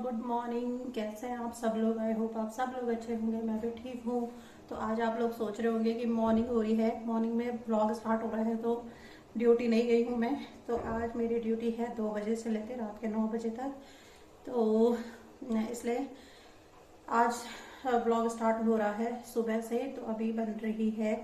Good morning. कैसे हैं आप सब लोग? आई होप आप सब लोग अच्छे होंगे। मैं भी ठीक हूँ। तो आज आप लोग सोच रहे होंगे कि मॉर्निंग हो रही है, मॉर्निंग में ब्लॉग स्टार्ट हो रहा है, तो ड्यूटी नहीं गई हूँ मैं। तो आज मेरी ड्यूटी है 2 बजे से लेकर रात के 9 बजे तक। तो इसलिए आज ब्लॉग स्टार्ट हो रहा है सुबह से। तो अभी बन रही है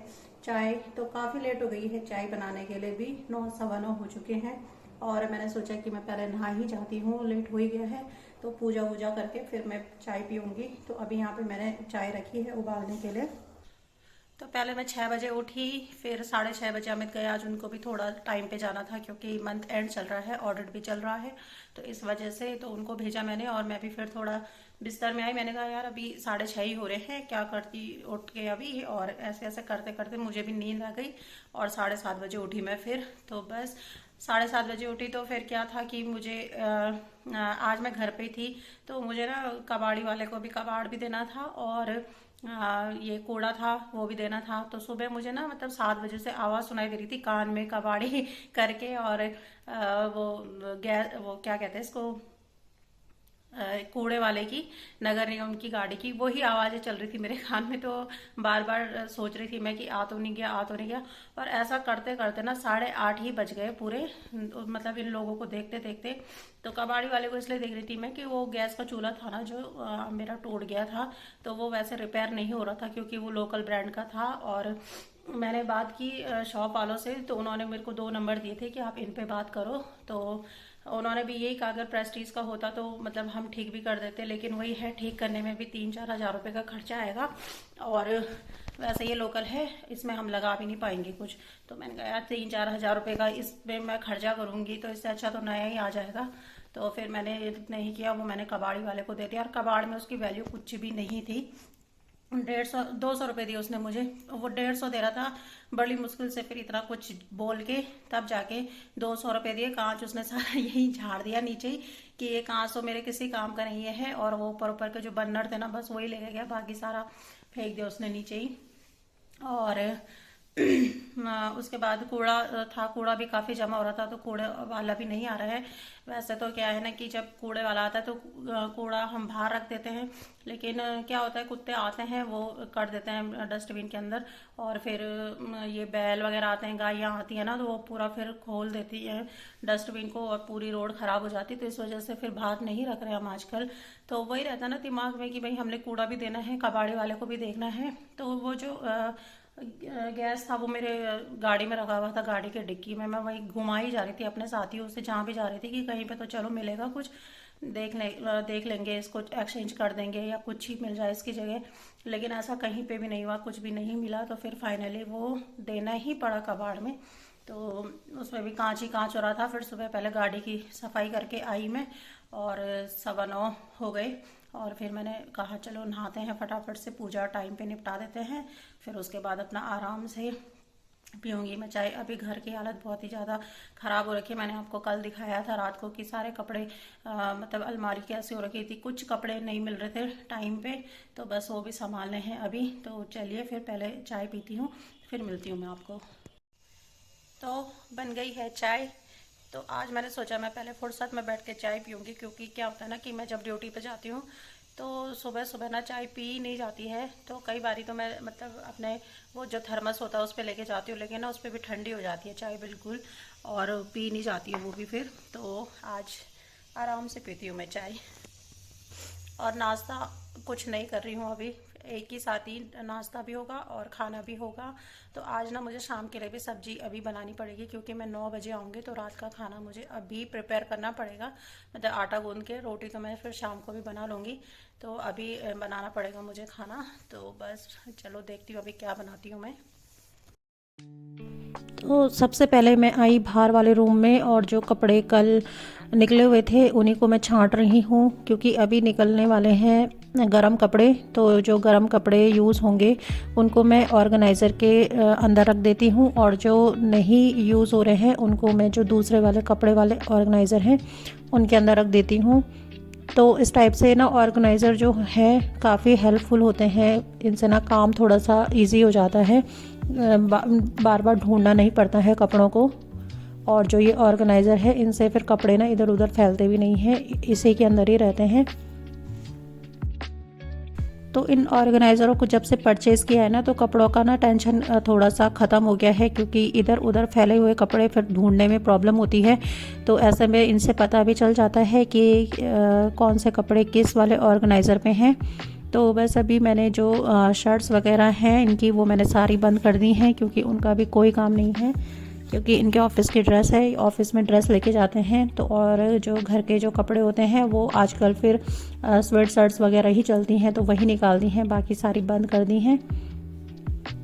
चाय। तो काफ़ी लेट हो गई है चाय बनाने के लिए भी, 9 सवा 9 हो चुके हैं। और मैंने सोचा कि मैं पहले नहा ही जाती हूँ, लेट हो ही गया है। तो पूजा वूजा करके फिर मैं चाय पीऊँगी। तो अभी यहाँ पे मैंने चाय रखी है उबालने के लिए। तो पहले मैं 6 बजे उठी, फिर 6:30 बजे अमित गए। आज उनको भी थोड़ा टाइम पे जाना था क्योंकि मंथ एंड चल रहा है, ऑडिट भी चल रहा है। तो इस वजह से तो उनको भेजा मैंने, और मैं भी फिर थोड़ा बिस्तर में आई। मैंने कहा यार अभी 6:30 ही हो रहे हैं, क्या करती उठ के अभी। और ऐसे ऐसे करते करते मुझे भी नींद आ गई और 7:30 बजे उठी मैं फिर। तो बस 7:30 बजे उठी। तो फिर क्या था कि मुझे आज मैं घर पे थी, तो मुझे ना कबाड़ी वाले को भी कबाड़ भी देना था, और ये कूड़ा था वो भी देना था। तो सुबह मुझे ना मतलब 7 बजे से आवाज़ सुनाई दे रही थी कान में कबाड़ी करके। और वो गैस, वो क्या कहते हैं इसको, कूड़े वाले की, नगर निगम की गाड़ी की वही आवाज़ें चल रही थी मेरे कान में। तो बार बार सोच रही थी मैं कि आ तो नहीं गया, आ तो नहीं गया। और ऐसा करते करते ना 8:30 ही बज गए पूरे, मतलब इन लोगों को देखते देखते। तो कबाड़ी वाले को इसलिए देख रही थी मैं कि वो गैस का चूल्हा था ना जो मेरा टूट गया था, तो वो वैसे रिपेयर नहीं हो रहा था क्योंकि वो लोकल ब्रांड का था। और मैंने बात की शॉप वालों से, तो उन्होंने मेरे को 2 नंबर दिए थे कि आप इन पे बात करो। तो उन्होंने भी यही कहा अगर प्रेस्टीज का होता तो मतलब हम ठीक भी कर देते, लेकिन वही है ठीक करने में भी 3-4 हज़ार रुपये का खर्चा आएगा। और वैसे ये लोकल है, इसमें हम लगा भी नहीं पाएंगे कुछ। तो मैंने कहा यार 3-4 हज़ार रुपये का इसमें मैं खर्चा करूंगी तो इससे अच्छा तो नया ही आ जाएगा। तो फिर मैंने नहीं किया, वो मैंने कबाड़ी वाले को दे दिया। और कबाड़ में उसकी वैल्यू कुछ भी नहीं थी। 150-200 रुपये दिए उसने मुझे। वो 150 दे रहा था, बड़ी मुश्किल से फिर इतना कुछ बोल के तब जाके 200 रुपये दिए। कांच उसने सारा यही झाड़ दिया नीचे ही कि ये कांच तो मेरे किसी काम का नहीं है। और वो ऊपर ऊपर के जो बर्नर थे ना बस वही लेके गया, बाकी सारा फेंक दिया उसने नीचे ही। और उसके बाद कूड़ा था, कूड़ा भी काफ़ी जमा हो रहा था, तो कूड़े वाला भी नहीं आ रहा है। वैसे तो क्या है ना कि जब कूड़े वाला आता है तो कूड़ा हम बाहर रख देते हैं, लेकिन क्या होता है कुत्ते आते हैं वो कर देते हैं डस्टबिन के अंदर। और फिर ये बैल वगैरह आते हैं, गायें आती हैं ना, तो वो पूरा फिर खोल देती है डस्टबिन को और पूरी रोड ख़राब हो जाती है। तो इस वजह से फिर बाहर नहीं रख रहे हम आजकल। तो वही रहता है ना दिमाग में कि भाई हमने कूड़ा भी देना है, कबाड़े वाले को भी देखना है। तो वो जो गैस था वो मेरे गाड़ी में रखा हुआ था, गाड़ी के डिक्की में। मैं वही घुमा ही जा रही थी अपने साथियों से जहाँ भी जा रही थी कि कहीं पे तो चलो मिलेगा कुछ, देख लेंगे इसको, एक्सचेंज कर देंगे या कुछ ही मिल जाए इसकी जगह। लेकिन ऐसा कहीं पे भी नहीं हुआ, कुछ भी नहीं मिला। तो फिर फाइनली वो देना ही पड़ा कबाड़ में। तो उसमें भी कांच ही कांच हो रहा था। फिर सुबह पहले गाड़ी की सफाई करके आई मैं, और 9:15 हो गए। और फिर मैंने कहा चलो नहाते हैं फटाफट से, पूजा टाइम पे निपटा देते हैं, फिर उसके बाद अपना आराम से पीऊँगी मैं चाय। अभी घर की हालत बहुत ही ज़्यादा ख़राब हो रखी है। मैंने आपको कल दिखाया था रात को कि सारे कपड़े मतलब अलमारी कैसे हो रखी थी, कुछ कपड़े नहीं मिल रहे थे टाइम पे। तो बस वो भी संभालने हैं अभी। तो चलिए फिर पहले चाय पीती हूँ, फिर मिलती हूँ मैं आपको। तो बन गई है चाय। तो आज मैंने सोचा मैं पहले फुर्सत में बैठ के चाय पीऊँगी, क्योंकि क्या होता है ना कि मैं जब ड्यूटी पे जाती हूँ तो सुबह सुबह ना चाय पी नहीं जाती है। तो कई बारी तो मैं मतलब अपने वो जो थर्मस होता है उस पर लेके जाती हूँ, लेकिन ना उस पर भी ठंडी हो जाती है चाय बिल्कुल, और पी नहीं जाती है वो भी फिर। तो आज आराम से पीती हूँ मैं चाय। और नाश्ता कुछ नहीं कर रही हूँ अभी, एक ही साथ ही नाश्ता भी होगा और खाना भी होगा। तो आज ना मुझे शाम के लिए भी सब्जी अभी बनानी पड़ेगी, क्योंकि मैं 9 बजे आऊँगी तो रात का खाना मुझे अभी प्रिपेयर करना पड़ेगा। मतलब आटा गूंद के, रोटी तो मैं फिर शाम को भी बना लूँगी। तो अभी बनाना पड़ेगा मुझे खाना। तो बस चलो देखती हूँ अभी क्या बनाती हूँ मैं। तो सबसे पहले मैं आई बाहर वाले रूम में, और जो कपड़े कल निकले हुए थे उन्हीं को मैं छांट रही हूँ, क्योंकि अभी निकलने वाले हैं गरम कपड़े। तो जो गरम कपड़े यूज़ होंगे उनको मैं ऑर्गेनाइज़र के अंदर रख देती हूँ, और जो नहीं यूज़ हो रहे हैं उनको मैं जो दूसरे वाले कपड़े वाले ऑर्गेनाइज़र हैं उनके अंदर रख देती हूँ। तो इस टाइप से ना ऑर्गेनाइज़र जो है काफ़ी हेल्पफुल होते हैं, इनसे ना काम थोड़ा सा इजी हो जाता है, बार बार ढूंढना नहीं पड़ता है कपड़ों को। और जो ये ऑर्गेनाइज़र है इनसे फिर कपड़े ना इधर उधर फैलते भी नहीं हैं, इसी के अंदर ही रहते हैं। तो इन ऑर्गेनाइज़रों को जब से परचेज़ किया है ना, तो कपड़ों का ना टेंशन थोड़ा सा ख़त्म हो गया है, क्योंकि इधर उधर फैले हुए कपड़े फिर ढूंढने में प्रॉब्लम होती है। तो ऐसे में इनसे पता भी चल जाता है कि कौन से कपड़े किस वाले ऑर्गेनाइज़र में हैं। तो बस अभी मैंने जो शर्ट्स वगैरह हैं इनकी, वो मैंने सारी बंद कर दी हैं, क्योंकि उनका भी कोई काम नहीं है, क्योंकि इनके ऑफिस की ड्रेस है, ऑफिस में ड्रेस लेके जाते हैं। तो और जो घर के जो कपड़े होते हैं वो आजकल फिर स्वेट शर्ट्स वगैरह ही चलती हैं, तो वही निकाल दी हैं, बाकी सारी बंद कर दी हैं।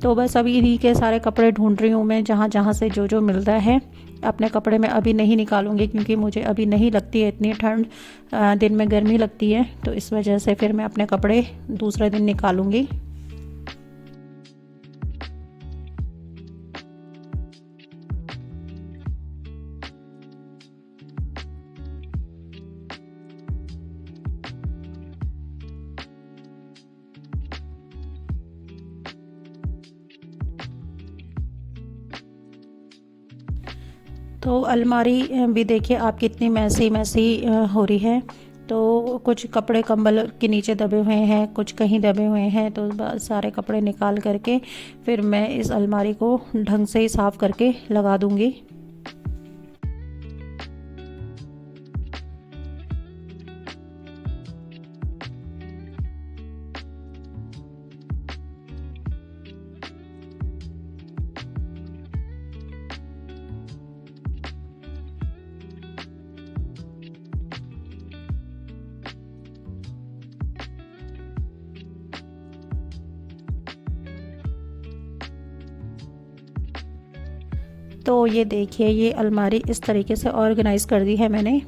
तो बस अभी इन्हीं के सारे कपड़े ढूंढ रही हूँ मैं, जहाँ जहाँ से जो जो मिलता है। अपने कपड़े मैं अभी नहीं निकालूंगी, क्योंकि मुझे अभी नहीं लगती है इतनी ठंड, दिन में गर्मी लगती है, तो इस वजह से फिर मैं अपने कपड़े दूसरे दिन निकालूंगी। तो अलमारी भी देखिए आप कितनी मैसी मैसी हो रही है। तो कुछ कपड़े कंबल के नीचे दबे हुए हैं, कुछ कहीं दबे हुए हैं, तो सारे कपड़े निकाल करके फिर मैं इस अलमारी को ढंग से ही साफ़ करके लगा दूंगी। तो ये देखिए, ये अलमारी इस तरीके से ऑर्गेनाइज़ कर दी है मैंने।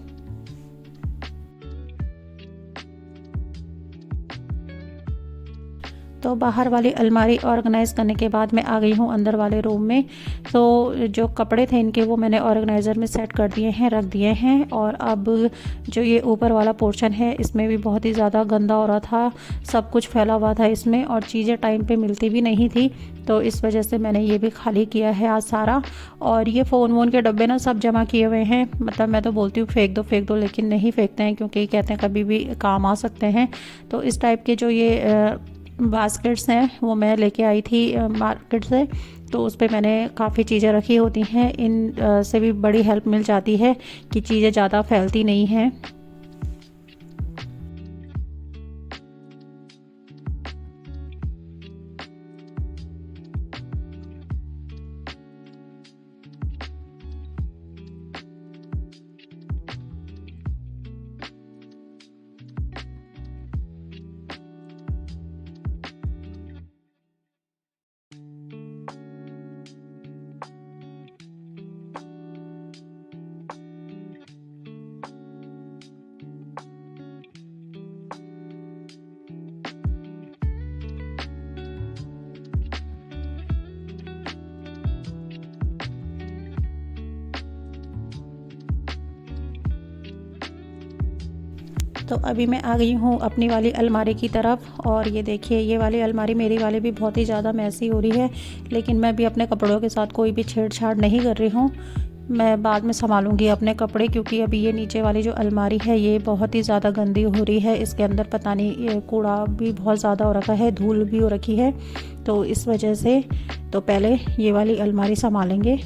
तो बाहर वाली अलमारी ऑर्गेनाइज़ करने के बाद मैं आ गई हूँ अंदर वाले रूम में। तो जो कपड़े थे इनके वो मैंने ऑर्गेनाइज़र में सेट कर दिए हैं, रख दिए हैं। और अब जो ये ऊपर वाला पोर्शन है इसमें भी बहुत ही ज़्यादा गंदा हो रहा था, सब कुछ फैला हुआ था इसमें, और चीज़ें टाइम पे मिलती भी नहीं थी। तो इस वजह से मैंने ये भी खाली किया है आज सारा। और ये फ़ोन वोन के डब्बे ना सब जमा किए हुए हैं, मतलब मैं तो बोलती हूँ फेंक दो, लेकिन नहीं फेंकते हैं, क्योंकि कहते हैं कभी भी काम आ सकते हैं। तो इस टाइप के जो ये बास्केट्स हैं वो मैं लेके आई थी मार्केट से। तो उस पर मैंने काफ़ी चीज़ें रखी होती हैं, इन से भी बड़ी हेल्प मिल जाती है कि चीज़ें ज़्यादा फैलती नहीं हैं। तो अभी मैं आ गई हूँ अपनी वाली अलमारी की तरफ। और ये देखिए, ये वाली अलमारी मेरी वाली भी बहुत ही ज़्यादा मैसी हो रही है, लेकिन मैं भी अपने कपड़ों के साथ कोई भी छेड़छाड़ नहीं कर रही हूँ। मैं बाद में संभालूंगी अपने कपड़े, क्योंकि अभी ये नीचे वाली जो अलमारी है ये बहुत ही ज़्यादा गंदी हो रही है। इसके अंदर पता नहीं ये कूड़ा भी बहुत ज़्यादा हो रखा है, धूल भी हो रखी है, तो इस वजह से तो पहले ये वाली अलमारी संभालेंगे।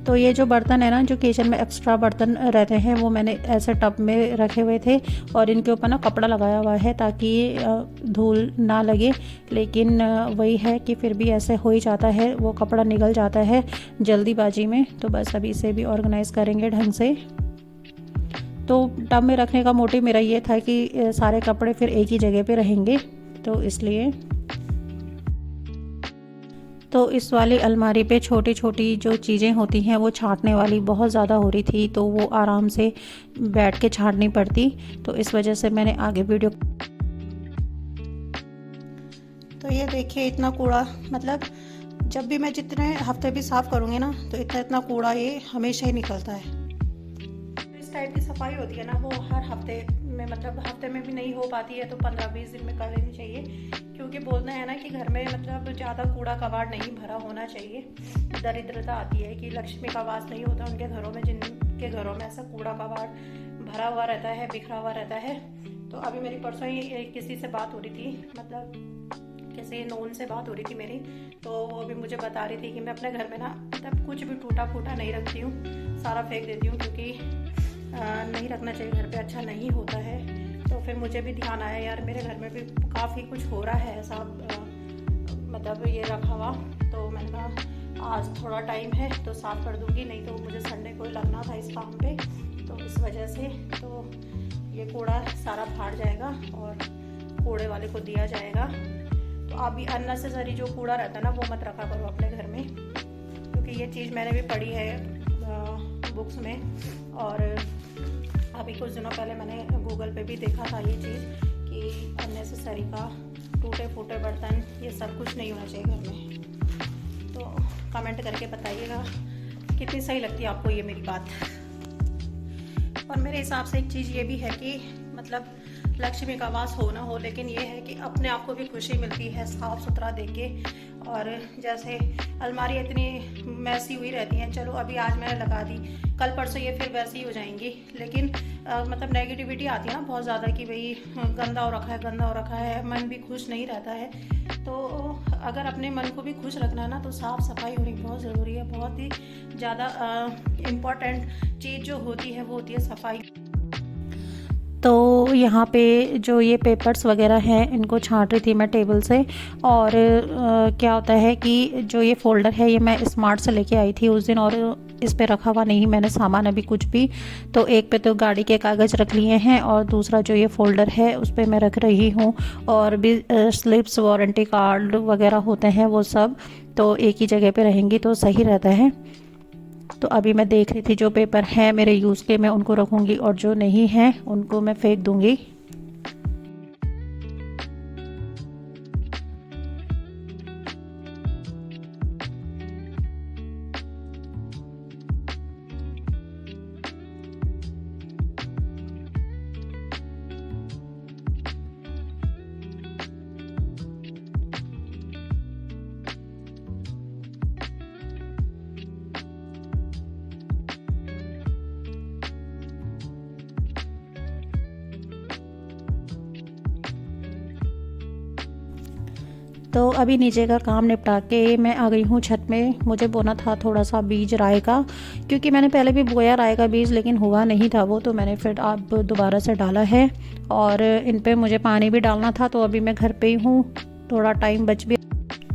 तो ये जो बर्तन है ना, जो किचन में एक्स्ट्रा बर्तन रहते हैं वो मैंने ऐसे टब में रखे हुए थे, और इनके ऊपर ना कपड़ा लगाया हुआ है ताकि धूल ना लगे। लेकिन वही है कि फिर भी ऐसे हो ही जाता है, वो कपड़ा निकल जाता है जल्दीबाजी में। तो बस अभी इसे भी ऑर्गेनाइज़ करेंगे ढंग से। तो टब में रखने का मोटिव मेरा ये था कि सारे कपड़े फिर एक ही जगह पे रहेंगे, तो इसलिए। तो इस वाली अलमारी पे छोटी छोटी जो चीज़ें होती हैं वो छांटने वाली बहुत ज़्यादा हो रही थी, तो वो आराम से बैठ के छांटनी पड़ती, तो इस वजह से मैंने आगे वीडियो। तो ये देखिए, इतना कूड़ा, मतलब जब भी मैं जितने हफ्ते भी साफ़ करूँगी ना, तो इतना इतना कूड़ा ये हमेशा ही निकलता है। इस टाइप की सफाई होती है ना, वो हर हफ्ते में, मतलब हफ्ते में भी नहीं हो पाती है तो 15-20 दिन में कर लेनी चाहिए, क्योंकि बोलना है ना कि घर में मतलब ज़्यादा कूड़ा कबाड़ नहीं भरा होना चाहिए। दरिद्रता आती है कि लक्ष्मी का वास नहीं होता उनके घरों में, जिनके घरों में ऐसा कूड़ा कबाड़ भरा हुआ रहता है, बिखरा हुआ रहता है। तो अभी मेरी परसों ही किसी से बात हो रही थी, मतलब किसी नोन से बात हो रही थी मेरी, तो वो अभी मुझे बता रही थी कि मैं अपने घर में ना मतलब कुछ भी टूटा फूटा नहीं रखती हूँ, सारा फेंक देती हूँ, क्योंकि नहीं रखना चाहिए घर पे, अच्छा नहीं होता है। तो फिर मुझे भी ध्यान आया यार मेरे घर में भी काफ़ी कुछ हो रहा है ऐसा, मतलब ये रखा हुआ। तो मैंने कहा आज थोड़ा टाइम है तो साफ़ कर दूँगी, नहीं तो मुझे संडे को लगना था इस काम पे, तो इस वजह से तो ये कूड़ा सारा फाड़ जाएगा और कूड़े वाले को दिया जाएगा। तो आप भी अननेसेसरी जो कूड़ा रहता है ना वो मत रखा करो अपने घर में, क्योंकि ये चीज़ मैंने भी पढ़ी है बुक्स में। और अभी कुछ दिनों पहले मैंने गूगल पे भी देखा था ये चीज़ कि अननेसेसरी का टूटे फूटे बर्तन ये सब कुछ नहीं होना चाहिए घर में। तो कमेंट करके बताइएगा कितनी सही लगती है आपको ये मेरी बात। और मेरे हिसाब से एक चीज़ ये भी है कि मतलब लक्ष्मी का वास हो ना हो, लेकिन ये है कि अपने आप को भी खुशी मिलती है साफ़ सुथरा देख के। और जैसे अलमारी इतनी मैसी हुई रहती हैं, चलो अभी आज मैंने लगा दी, कल परसों ये फिर वैसी ही हो जाएंगी, लेकिन मतलब नेगेटिविटी आती है ना बहुत ज़्यादा कि भाई गंदा हो रखा है, गंदा हो रखा है, मन भी खुश नहीं रहता है। तो अगर अपने मन को भी खुश रखना है ना तो साफ़ सफाई होनी बहुत ज़रूरी है। बहुत ही ज़्यादा इम्पॉर्टेंट चीज़ जो होती है वो होती है सफाई। तो यहाँ पे जो ये पेपर्स वगैरह हैं इनको छांट रही थी मैं टेबल से। और क्या होता है कि जो ये फ़ोल्डर है ये मैं स्मार्ट से लेके आई थी उस दिन, और इस पे रखा हुआ नहीं मैंने सामान अभी कुछ भी। तो एक पे तो गाड़ी के कागज़ रख लिए हैं और दूसरा जो ये फ़ोल्डर है उस पर मैं रख रही हूँ। और भी स्लिप्स, वारंटी कार्ड वगैरह होते हैं वो सब तो एक ही जगह पे रहेंगी तो सही रहता है। तो अभी मैं देख रही थी जो पेपर हैं मेरे यूज़ के मैं उनको रखूँगी और जो नहीं हैं उनको मैं फेंक दूँगी। तो अभी नीचे का काम निपटा के मैं आ गई हूँ छत में। मुझे बोना था थोड़ा सा बीज राय का, क्योंकि मैंने पहले भी बोया राय का बीज लेकिन हुआ नहीं था वो, तो मैंने फिर अब दोबारा से डाला है। और इन पे मुझे पानी भी डालना था, तो अभी मैं घर पे ही हूँ, थोड़ा टाइम बच भी,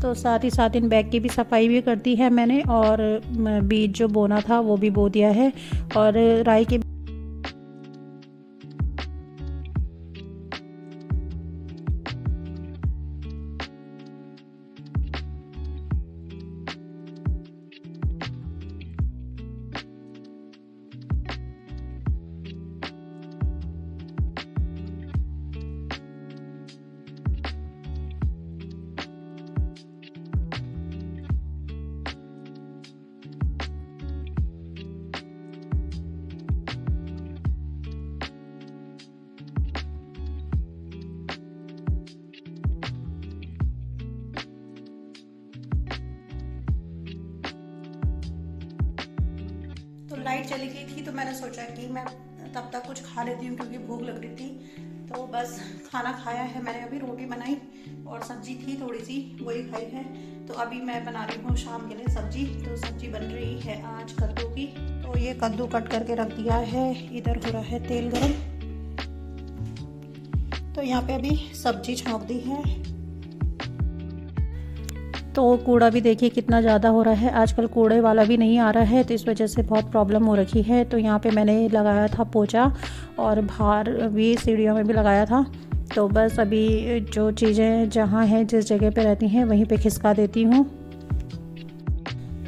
तो साथ ही साथ इन बैग की भी सफाई भी कर दी है मैंने। और बीज जो बोना था वो भी बो दिया है। और राई के लाइट चली गई थी तो मैंने सोचा कि मैं तब तक कुछ खा लेती हूँ क्योंकि भूख लग रही थी। तो बस खाना खाया है मैंने, अभी रोटी बनाई और सब्जी थी थोड़ी सी वही खाई है। तो अभी मैं बना रही हूँ शाम के लिए सब्जी। तो सब्जी बन रही है आज कद्दू की। तो ये कद्दू कट करके रख दिया है, इधर हो रहा है तेल गरम। तो यहाँ पे अभी सब्जी छौंक दी है। तो कूड़ा भी देखिए कितना ज़्यादा हो रहा है, आजकल कूड़े वाला भी नहीं आ रहा है, तो इस वजह से बहुत प्रॉब्लम हो रखी है। तो यहाँ पे मैंने लगाया था पोछा और बाहर भी सीढ़ियों में भी लगाया था। तो बस अभी जो चीज़ें जहाँ हैं जिस जगह पे रहती हैं वहीं पे खिसका देती हूँ।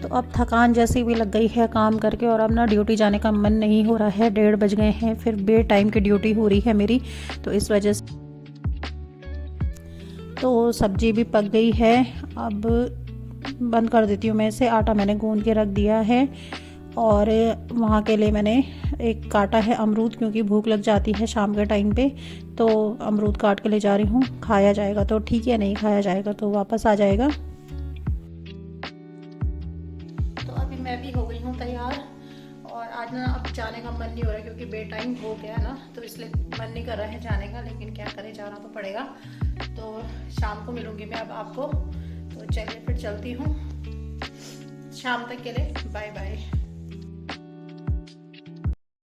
तो अब थकान जैसी भी लग गई है काम करके, और अब ना ड्यूटी जाने का मन नहीं हो रहा है। 1:30 बज गए हैं, फिर बे टाइम की ड्यूटी हो रही है मेरी, तो इस वजह से। तो सब्जी भी पक गई है, अब बंद कर देती हूँ मैं इसे। आटा मैंने गूंद के रख दिया है। और वहाँ के लिए मैंने एक काटा है अमरूद, क्योंकि भूख लग जाती है शाम के टाइम पे। तो अमरूद काट के ले जा रही हूँ, खाया जाएगा तो ठीक है, नहीं खाया जाएगा तो वापस आ जाएगा। तो अभी मैं भी हो गई हूँ तैयार और आज ना अब जाने का मन नहीं हो रहा क्योंकि बे टाइम हो गया ना, तो इसलिए मन नहीं कर रहा है जाने का, लेकिन क्या करें, जाना तो पड़ेगा। तो शाम को मिलूंगी मैं अब आपको, तो चलिए फिर चलती हूँ। शाम तक के लिए बाय बाय।